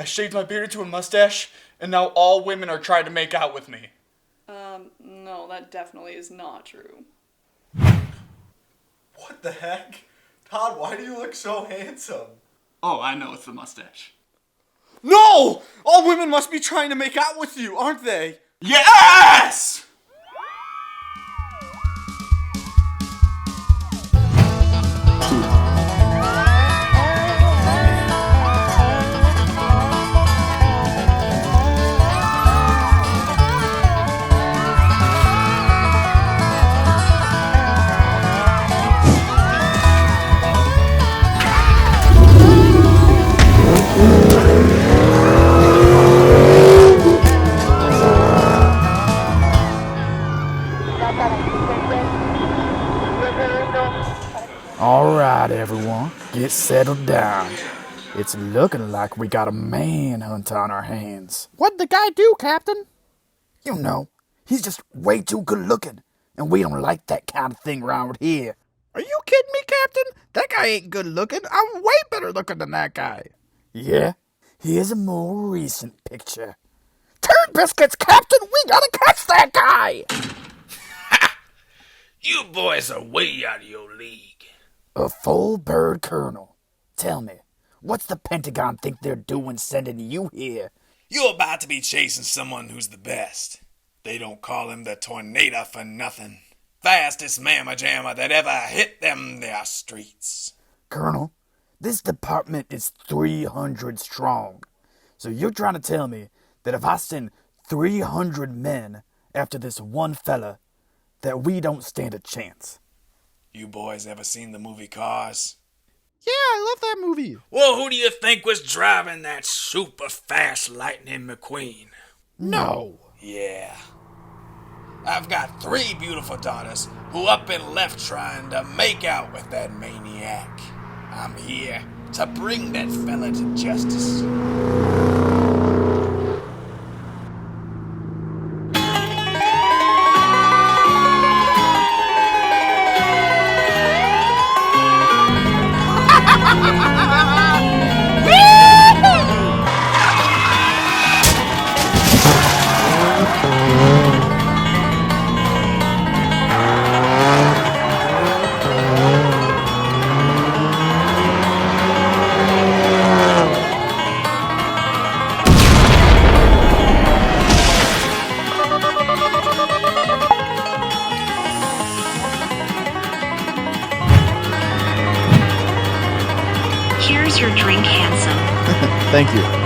I shaved my beard into a mustache, and now all women are trying to make out with me. No, that definitely is not true. What the heck? Todd, why do you look so handsome? Oh, I know, it's the mustache. No! All women must be trying to make out with you, aren't they? Yes! Alright, everyone, get settled down. It's looking like we got a manhunt on our hands. What'd the guy do, Captain? You know, he's just way too good looking, and we don't like that kind of thing around here. Are you kidding me, Captain? That guy ain't good looking. I'm way better looking than that guy. Yeah? Here's a more recent picture. Turd biscuits, Captain! We gotta catch that guy! You boys are way out of your league. A full bird colonel. Tell me, what's the Pentagon think they're doing sending you here? You're about to be chasing someone who's the best. They don't call him the Tornado for nothing. Fastest mamma jamma that ever hit them there streets. Colonel, this department is 300 strong. So you're trying to tell me that if I send 300 men after this one fella, that we don't stand a chance? You boys ever seen the movie Cars? Yeah, I love that movie. Well, who do you think was driving that super fast Lightning McQueen? No. Yeah. I've got 3 beautiful daughters who up and left trying to make out with that maniac. I'm here to bring that fella to justice. Here's your drink, handsome. Thank you.